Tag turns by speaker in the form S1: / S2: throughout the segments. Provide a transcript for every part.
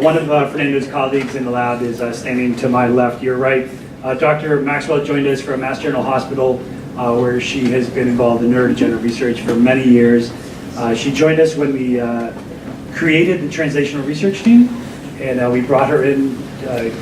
S1: One of Fernando's colleagues in the lab is standing to my left, your right. Dr. Maxwell joined us from Mass General Hospital, where she has been involved in neurodegenerative research for many years. She joined us when we created the translational research team, and we brought her in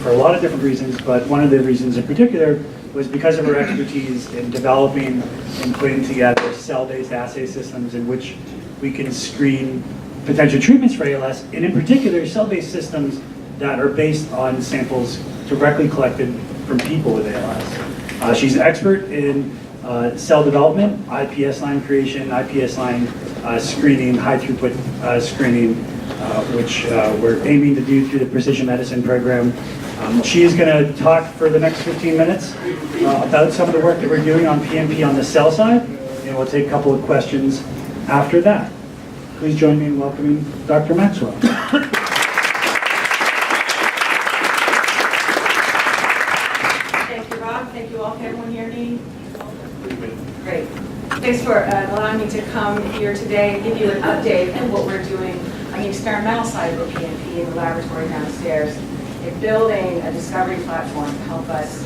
S1: for a lot of different reasons, but one of the reasons in particular was because of her expertise in developing and putting together cell-based assay systems in which we can screen potential treatments for ALS, and in particular cell-based systems that are based on samples directly collected from people with ALS. She's an expert in cell development, iPS line creation, iPS line screening, high throughput screening, which we're aiming to do through the Precision Medicine program. She is going to talk for the next 15 minutes about some of the work that we're doing on PMP on the cell side, and we'll take a couple of questions after that. Please join me in welcoming Dr. Maxwell.
S2: Thank you, Rob. Thank you all. Can everyone hear me? Great. Thanks for allowing me to come here today and give you an update on what we're doing on the experimental side of the PMP in the laboratory downstairs in building a discovery platform to help us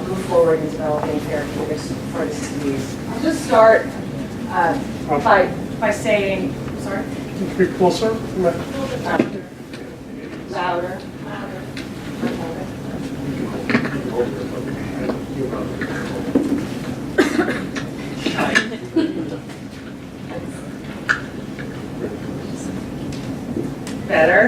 S2: move forward in developing therapeutics for this disease. I'll just start by saying, sorry?
S3: Can you speak closer?
S2: Louder. Better?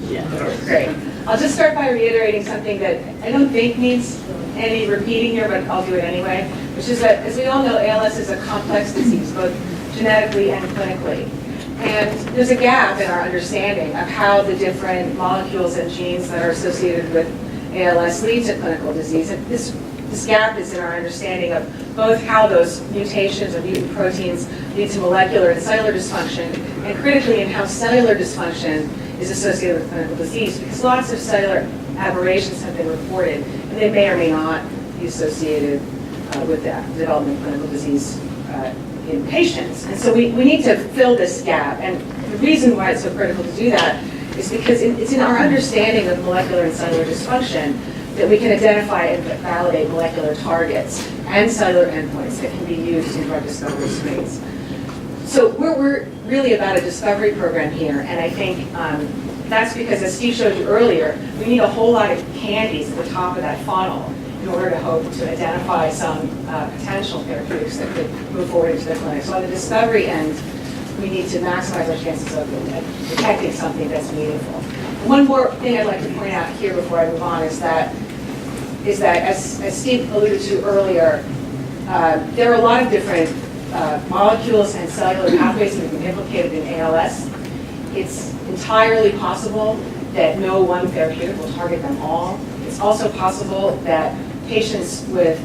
S2: Yeah. Great. I'll just start by reiterating something that I don't think needs any repeating here, but I'll do it anyway, which is that, as we all know, ALS is a complex disease, both genetically and clinically. And there's a gap in our understanding of how the different molecules and genes that are associated with ALS lead to clinical disease. And this gap is in our understanding of both how those mutations or mutant proteins lead to molecular and cellular dysfunction, and critically in how cellular dysfunction is associated with clinical disease, because lots of cellular aberrations have been reported, and they may or may not be associated with the development of clinical disease in patients. And so we need to fill this gap, and the reason why it's so critical to do that is because it's in our understanding of molecular and cellular dysfunction that we can identify and validate molecular targets and cellular endpoints that can be used in drug discovery screens. So we're really about a discovery program here, and I think that's because, as Steve showed you earlier, we need a whole lot of candies at the top of that funnel in order to hope to identify some potential therapeutics that could move forward into the clinic. So on the discovery end, we need to maximize our chances of detecting something that's meaningful. One more thing I'd like to point out here before I move on is that as Steve alluded to earlier, there are a lot of different molecules and cellular pathways that have been implicated in ALS. It's entirely possible that no one therapeutic will target them all. It's also possible that patients with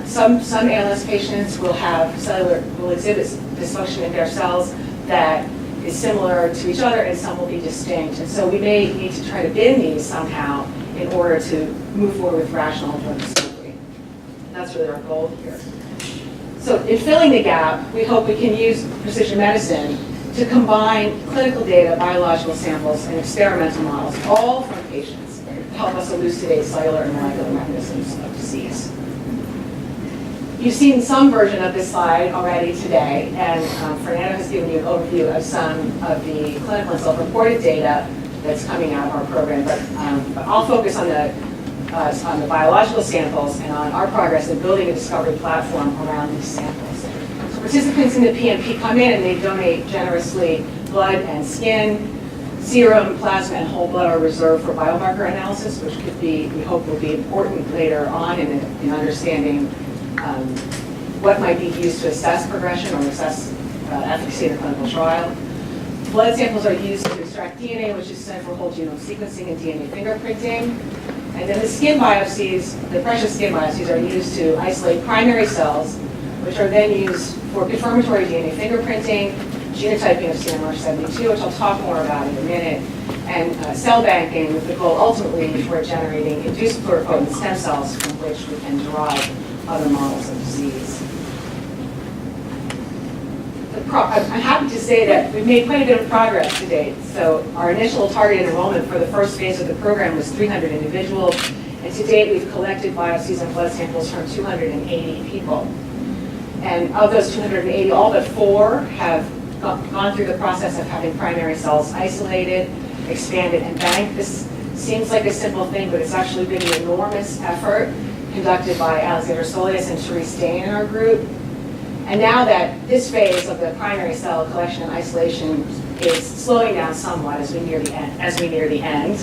S2: some ALS patients will exhibit dysfunction in their cells that is similar to each other, and some will be distinct. And so we may need to try to bin these somehow in order to move forward with rational drug discovery. And that's really our goal here. So in filling the gap, we hope we can use precision medicine to combine clinical data, biological samples, and experimental models, all from patients, to help us elucidate cellular and molecular mechanisms of disease. You've seen some version of this slide already today, and Fernando has given you an overview of some of the clinical and self-reported data that's coming out of our program, but I'll focus on the biological samples and on our progress in building a discovery platform around these samples. So participants in the PMP come in and they donate generously blood and skin. Serum, plasma, and whole blood are reserved for biomarker analysis, which could be, we hope, will be important later on in understanding what might be used to assess progression or assess efficacy in a clinical trial. Blood samples are used to extract DNA, which is sent for whole genome sequencing and DNA fingerprinting. And then the skin biopsies, the precious skin biopsies, are used to isolate primary cells, which are then used for confirmatory DNA fingerprinting, genotyping of CMR72, which I'll talk more about in a minute, and cell banking with the goal ultimately for generating induced pluripotent stem cells from which we can derive other models of disease. I'm happy to say that we've made quite a bit of progress to date. So our initial targeted enrollment for the first phase of the program was 300 individuals, and to date we've collected biopsies and blood samples from 280 people. And of those 280, all but 4 have gone through the process of having primary cells isolated, expanded, and banked. This seems like a simple thing, but it's actually been an enormous effort conducted by Alexander Solias and Therese Dane in our group. And now that this phase of the primary cell collection and isolation is slowing down somewhat as we near the end,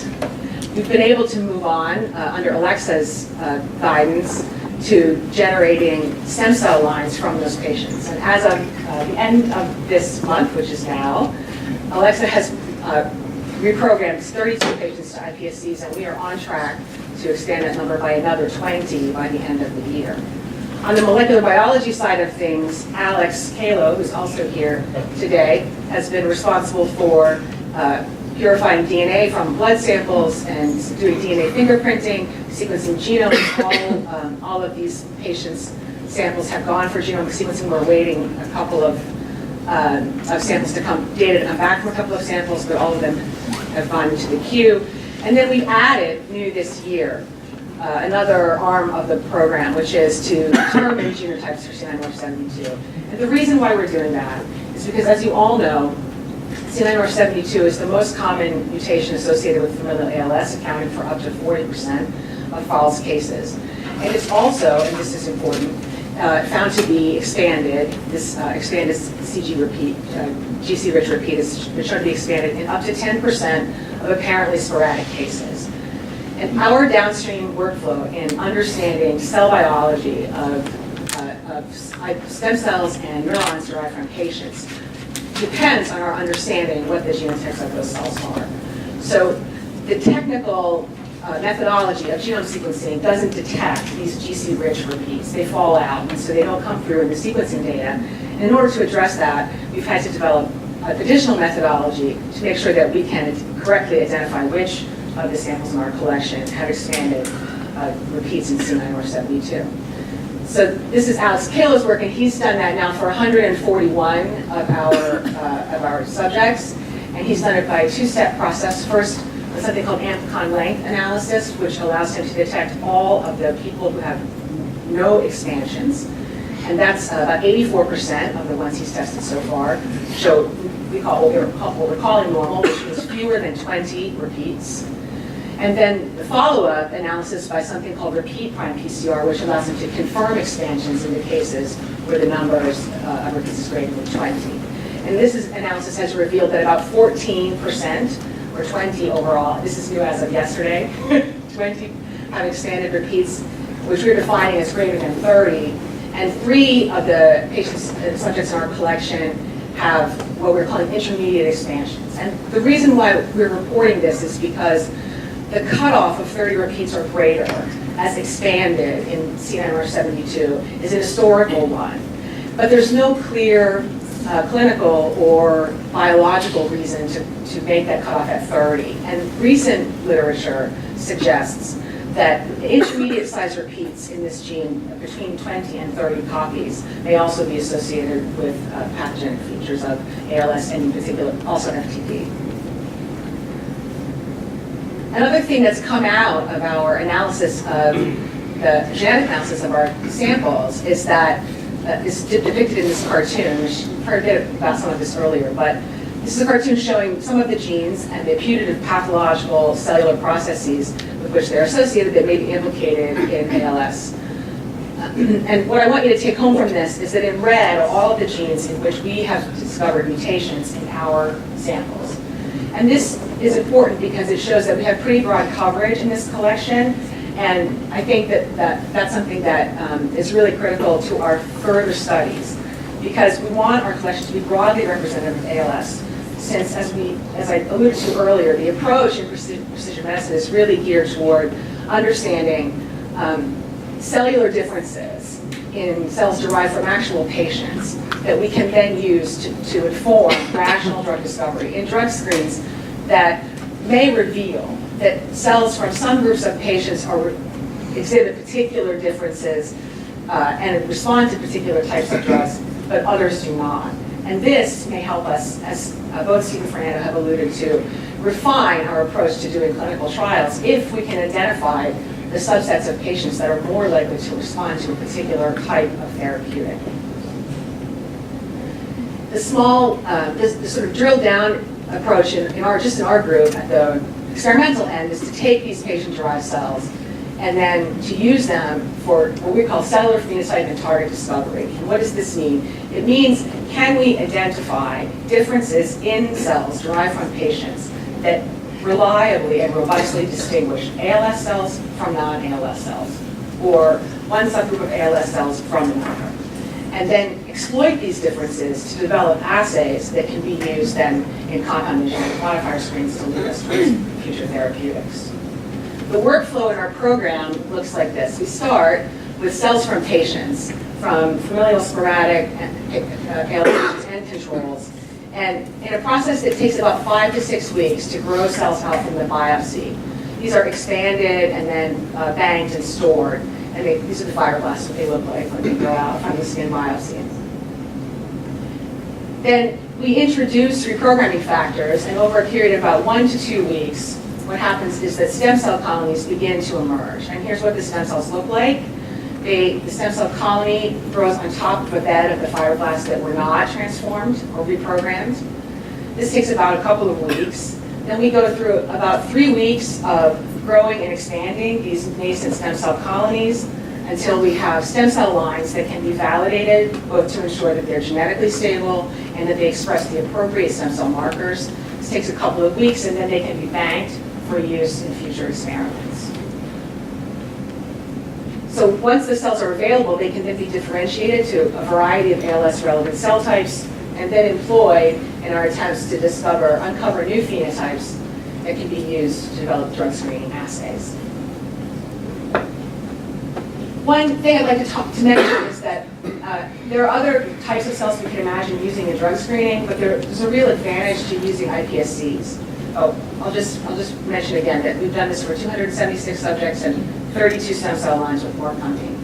S2: we've been able to move on under Alexa's guidance to generating stem cell lines from those patients. And as of the end of this month, which is now, Alexa has reprogrammed 32 patients to iPSCs, and we are on track to expand that number by another 20 by the end of the year. On the molecular biology side of things, Alex Kalo, who's also here today, has been responsible for purifying DNA from blood samples and doing DNA fingerprinting, sequencing genomes. All of these patients' samples have gone for genomic sequencing. We're waiting a couple of samples to come, data to come back from a couple of samples, but all of them have gone into the queue. And then we've added, new this year, another arm of the program, which is to determine genotypes for C9orf72. And the reason why we're doing that is because, as you all know, C9orf72 is the most common mutation associated with familial ALS, accounting for up to 40% of false cases. And it's also, and this is important, found to be expanded. This expanded CG repeat, GC-rich repeat is shown to be expanded in up to 10% of apparently sporadic cases. And our downstream workflow in understanding cell biology of stem cells and neurons derived from patients depends on our understanding what the genotypes of those cells are. So the technical methodology of genome sequencing doesn't detect these GC-rich repeats. They fall out, and so they don't come through in the sequencing data. And in order to address that, we've had to develop additional methodology to make sure that we can correctly identify which of the samples in our collection have expanded repeats in C9orf72. So this is Alex Kalo's work, and he's done that now for 141 of our subjects, and he's done it by a two-step process. First, with something called amplicon length analysis, which allows him to detect all of the people who have no expansions, and that's about 84% of the ones he's tested so far. So we call what we're calling normal, which means fewer than 20 repeats. And then the follow-up analysis by something called repeat prime PCR, which allows them to confirm expansions in the cases where the numbers of repeats is greater than 20. And this analysis has revealed that about 14%, or 20 overall, this is new as of yesterday, 20 have expanded repeats, which we're defining as greater than 30. And 3 of the patients and subjects in our collection have what we're calling intermediate expansions. And the reason why we're reporting this is because the cutoff of 30 repeats or greater as expanded in C9orf72 is an historical one. But there's no clear clinical or biological reason to make that cutoff at 30. And recent literature suggests that intermediate size repeats in this gene between 20 and 30 copies may also be associated with pathogenic features of ALS and in particular also FTD. Another thing that's come out of our analysis of the genetic analysis of our samples is that is depicted in this cartoon, which you heard a bit about some of this earlier, but this is a cartoon showing some of the genes and the putative pathological cellular processes with which they're associated that may be implicated in ALS. And what I want you to take home from this is that in red are all of the genes in which we have discovered mutations in our samples. And this is important because it shows that we have pretty broad coverage in this collection, and I think that that's something that is really critical to our further studies, because we want our collection to be broadly representative of ALS, since as I alluded to earlier, the approach in precision medicine is really geared toward understanding cellular differences in cells derived from actual patients that we can then use to inform rational drug discovery in drug screens that may reveal that cells from some groups of patients exhibit particular differences and respond to particular types of drugs, but others do not. And this may help us, as both Steve and Fernando have alluded to, refine our approach to doing clinical trials if we can identify the subsets of patients that are more likely to respond to a particular type of therapeutic. The sort of drilled down approach in our group at the experimental end is to take these patient-derived cells and then to use them for what we call cellular phenotype and target discovery. And what does this mean? It means, can we identify differences in cells derived from patients that reliably and robustly distinguish ALS cells from non-ALS cells, or one subgroup of ALS cells from another? And then exploit these differences to develop assays that can be used then in compound engineering modifier screens to lead us towards future therapeutics. The workflow in our program looks like this. We start with cells from patients, from familial sporadic ALS and controls, and in a process that takes about 5 to 6 weeks to grow cells out from the biopsy. These are expanded and then banked and stored. And these are the fibroblasts, what they look like when they grow out from the skin biopsy. Then we introduce reprogramming factors, and over a period of about 1 to 2 weeks, what happens is that stem cell colonies begin to emerge. And here's what the stem cells look like. The stem cell colony grows on top of a bed of the fibroblasts that were not transformed or reprogrammed. This takes about a couple of weeks. Then we go through about 3 weeks of growing and expanding these nascent stem cell colonies until we have stem cell lines that can be validated, both to ensure that they're genetically stable and that they express the appropriate stem cell markers. This takes a couple of weeks, and then they can be banked for use in future experiments. So once the cells are available, they can then be differentiated to a variety of ALS-relevant cell types and then employed in our attempts to uncover new phenotypes that can be used to develop drug screening assays. One thing I'd like to mention is that there are other types of cells we can imagine using in drug screening, but there's a real advantage to using iPSCs. Oh, I'll just mention again that we've done this for 276 subjects and 32 stem cell lines with more coming.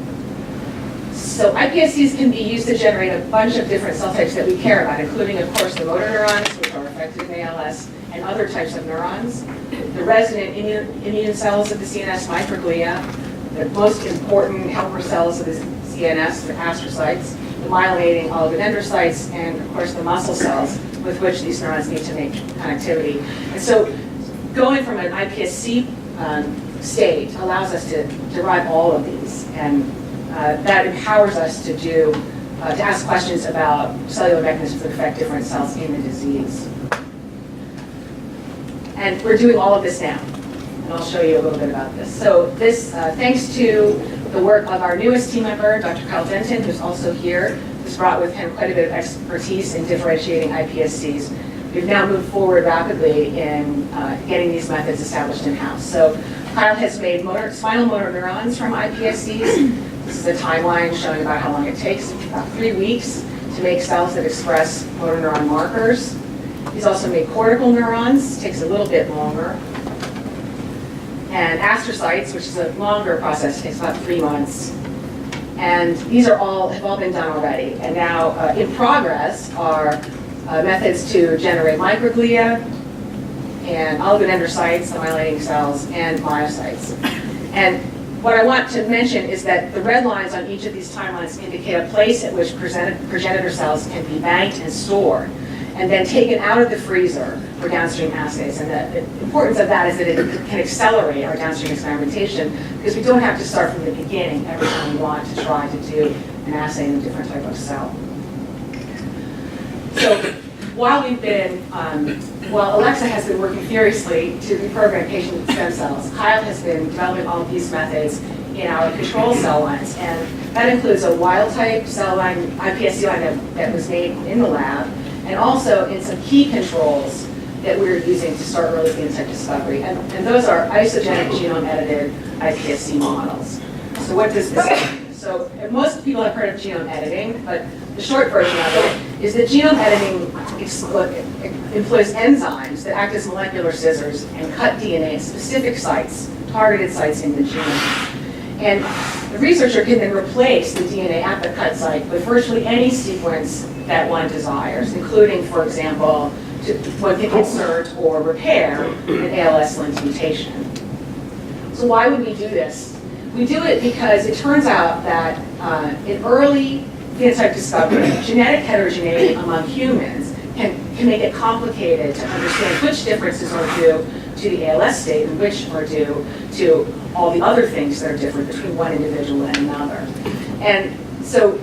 S2: So iPSCs can be used to generate a bunch of different cell types that we care about, including, of course, the motor neurons, which are affected in ALS, and other types of neurons, the resident immune cells of the CNS, microglia, the most important helper cells of the CNS, the astrocytes, the myelinating oligodendrocytes, and, of course, the muscle cells with which these neurons need to make connectivity. And so going from an iPSC state allows us to derive all of these, and that empowers us to ask questions about cellular mechanisms that affect different cells in the disease. And we're doing all of this now, and I'll show you a little bit about this. So this, thanks to the work of our newest team member, Dr. Kyle Denton, who's also here, who's brought with him quite a bit of expertise in differentiating iPSCs. We've now moved forward rapidly in getting these methods established in-house. So Kyle has made spinal motor neurons from iPSCs. This is a timeline showing about how long it takes, about 3 weeks, to make cells that express motor neuron markers. He's also made cortical neurons, takes a little bit longer. And astrocytes, which is a longer process, takes about 3 months. And these have all been done already. And now in progress are methods to generate microglia and oligodendrocytes, the myelinating cells, and myocytes. And what I want to mention is that the red lines on each of these timelines indicate a place at which progenitor cells can be banked and stored, and then taken out of the freezer for downstream assays. And the importance of that is that it can accelerate our downstream experimentation because we don't have to start from the beginning every time we want to try to do an assay in a different type of cell. So while Alexa has been working furiously to reprogram patient stem cells, Kyle has been developing all of these methods in our control cell lines. And that includes a wild type cell line, iPSC line that was made in the lab, and also in some key controls that we're using to start early phenotype discovery. And those are isogenic genome edited iPSC models. So what does this mean? So most people have heard of genome editing, but the short version of it is that genome editing employs enzymes that act as molecular scissors and cut DNA at specific sites, targeted sites in the genome. And the researcher can then replace the DNA at the cut site with virtually any sequence that one desires, including, for example, one can insert or repair an ALS-linked mutation. So why would we do this? We do it because it turns out that in early phenotype discovery, genetic heterogeneity among humans can make it complicated to understand which differences are due to the ALS state and which are due to all the other things that are different between one individual and another. And so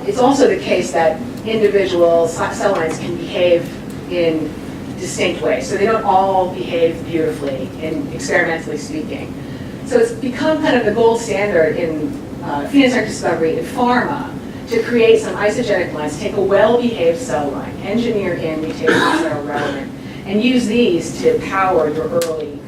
S2: it's also the case that individual cell lines can behave in distinct ways. So they don't all behave beautifully, experimentally speaking. So it's become kind of the gold standard in phenotype discovery in pharma to create some isogenic lines, take a well-behaved cell line, engineer in mutations that are relevant, and use these to power your early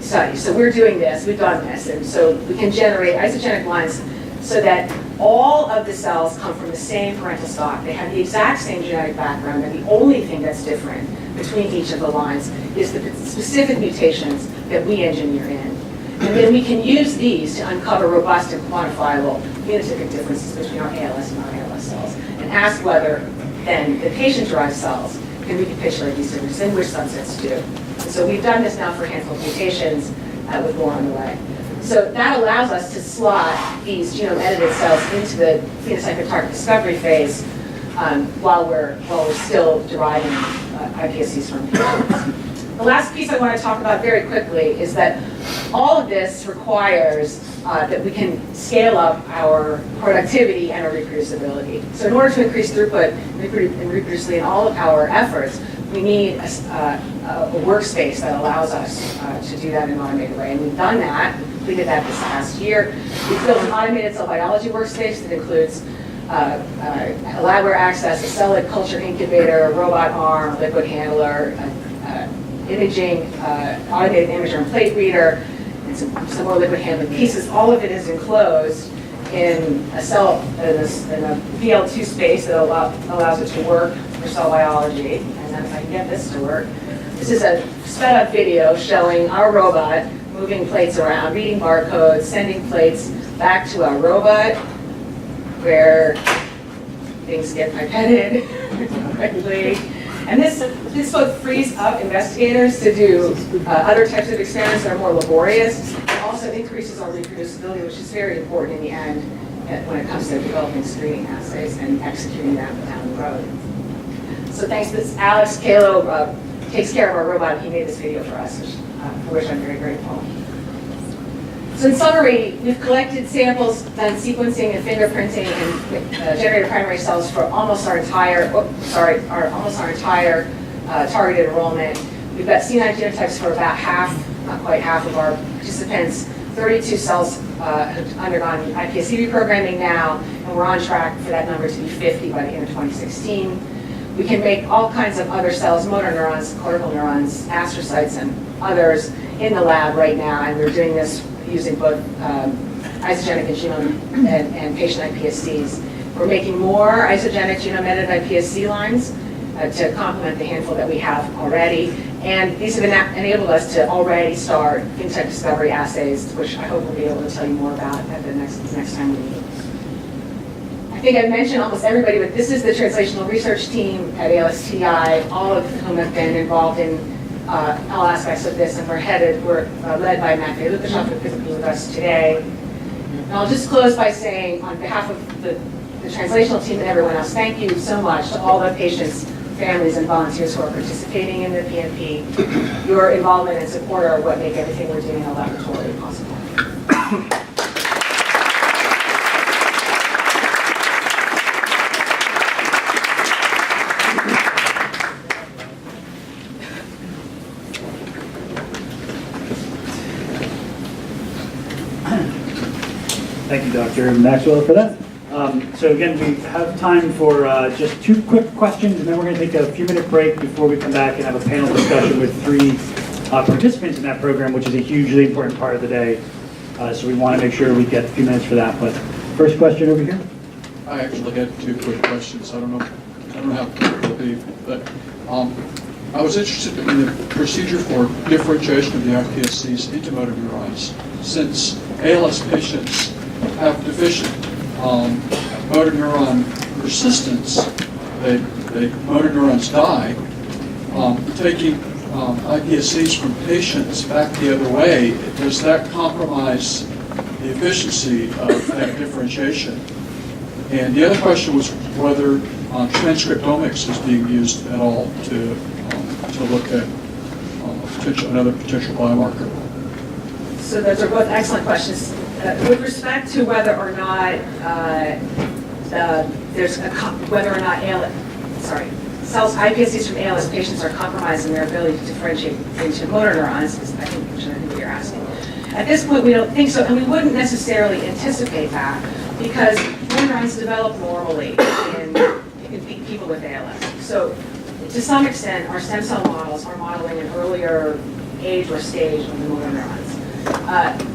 S2: studies. So we're doing this, we've done this, and so we can generate isogenic lines so that all of the cells come from the same parental stock. They have the exact same genetic background, and the only thing that's different between each of the lines is the specific mutations that we engineer in. And then we can use these to uncover robust and quantifiable phenotypic differences between our ALS and non-ALS cells, and ask whether then the patient-derived cells can recapitulate these differences and which subsets do. And so we've done this now for a handful of mutations with more on the way. So that allows us to slot these genome-edited cells into the phenotype and target discovery phase while we're still deriving iPSCs from patients. The last piece I want to talk about very quickly is that all of this requires that we can scale up our productivity and our reproducibility. So in order to increase throughput and reproducibility in all of our efforts, we need a workspace that allows us to do that in an automated way. And we've done that, completed that this past year. We've built an automated cell biology workspace that includes labware access, a cell culture incubator, a robot arm, a liquid handler, imaging, automated imager and plate reader, and some more liquid handling pieces. All of it is enclosed in a cell, in a VL2 space that allows it to work for cell biology. And then if I can get this to work, this is a sped up video showing our robot moving plates around, reading barcodes, sending plates back to our robot, where things get pipetted quickly. And this both frees up investigators to do other types of experiments that are more laborious, and also increases our reproducibility, which is very important in the end when it comes to developing screening assays and executing them down the road. So thanks to this, Alex Kalo takes care of our robot. He made this video for us, for which I'm very grateful. So in summary, we've collected samples, done sequencing and fingerprinting, and generated primary cells for almost our entire targeted enrollment. We've got C9 genotypes for about half, not quite half of our participants. 32 cells have undergone iPSC reprogramming now, and we're on track for that number to be 50 by the end of 2016. We can make all kinds of other cells, motor neurons, cortical neurons, astrocytes, and others in the lab right now, and we're doing this using both isogenic and genome and patient iPSCs. We're making more isogenic genome-edited iPSC lines to complement the handful that we have already. And these have enabled us to already start phenotype discovery assays, which I hope we'll be able to tell you more about at the next time we meet. I think I mentioned almost everybody, but this is the translational research team at ALS TDI, all of whom have been involved in all aspects of this, and we're led by Maxwell, who's physically with us today. And I'll just close by saying, on behalf of the translational team and everyone else, thank you so much to all the patients, families, and volunteers who are participating in the PMP. Your involvement and support are what make everything we're doing in the laboratory possible.
S1: Thank you, Dr. Maxwell, for that. So again, we have time for just two quick questions, and then we're going to take a few-minute break before we come back and have a panel discussion with three participants in that program, which is a hugely important part of the day. So we want to make sure we get a few minutes for that. But first question over here.
S3: I actually had two quick questions. I don't know how quick they'll be, but I was interested in the procedure for differentiation of the iPSCs into motor neurons. Since ALS patients have deficient motor neuron persistence, motor neurons die. Taking iPSCs from patients back the other way, does that compromise the efficiency of that differentiation? And the other question was whether transcriptomics is being used at all to look at another potential biomarker.
S2: So those are both excellent questions. With respect to whether or not iPSCs from ALS patients are compromising their ability to differentiate into motor neurons, I think what you're asking. At this point, we don't think so, and we wouldn't necessarily anticipate that because motor neurons develop normally in people with ALS. So to some extent, our stem cell models are modeling an earlier age or stage of the motor neurons.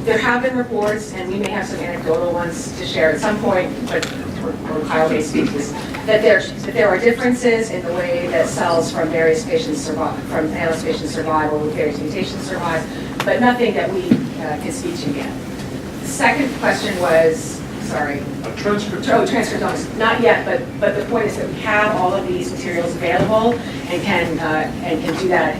S2: There have been reports, and we may have some anecdotal ones to share at some point, but or Kyle may speak to this, that there are differences in the way that cells from various patients survive, from ALS patients survive or with various mutations survive, but nothing that we can speak to yet. The second question was, sorry. Transcriptomics. Not yet, but the point is that we have all of these materials available and can do that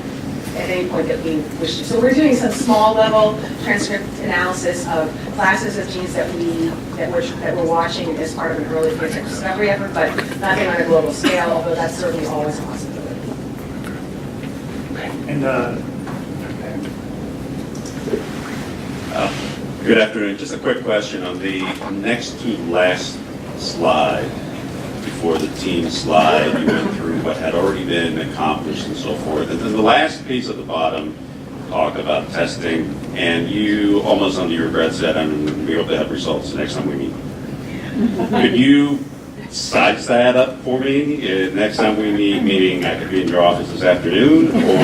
S2: at any point that we wish to. So we're doing some small level transcript analysis of classes of genes that we're watching as part of an early phenotypic discovery effort, but nothing on a global scale, although that's certainly always a possibility.
S1: And
S4: good afternoon. Just a quick question on the next to last slide. Before the team slide, you went through what had already been accomplished and so forth. And then the last piece at the bottom talked about testing, and you almost under your breath said, we hope to have results the next time we meet. Could you size that up for me? Next time we meet, meaning I could be in your office this afternoon, or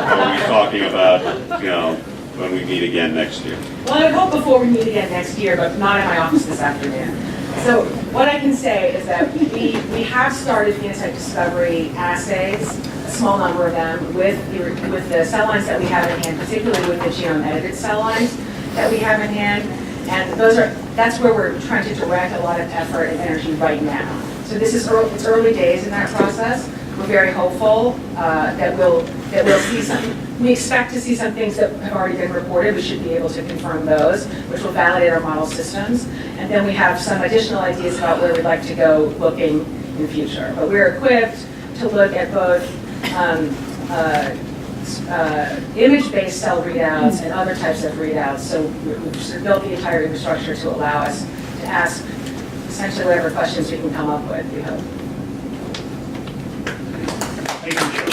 S4: are we talking about, when we meet again next year?
S2: Well, I would hope before we meet again next year, but not in my office this afternoon. So what I can say is that we have started phenotype discovery assays, a small number of them, with the cell lines that we have in hand, particularly with the genome-edited cell lines that we have in hand. And that's where we're trying to direct a lot of effort and energy right now. So it's early days in that process. We're very hopeful that we'll see some. We expect to see some things that have already been reported. We should be able to confirm those, which will validate our model systems. And then we have some additional ideas about where we'd like to go looking in the future. But we're equipped to look at both image-based cell readouts and other types of readouts. So we've sort of built the entire infrastructure to allow us to ask essentially whatever questions we can come up with, we hope.
S1: thank you, Michele.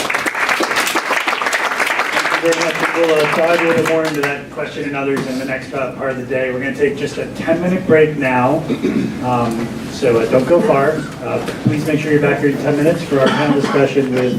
S1: Thank you very much. We'll dive a little more into that question and others in the next part of the day. We're going to take just a 10-minute break now, so don't go far. Please make sure you're back here in 10 minutes for our panel discussion with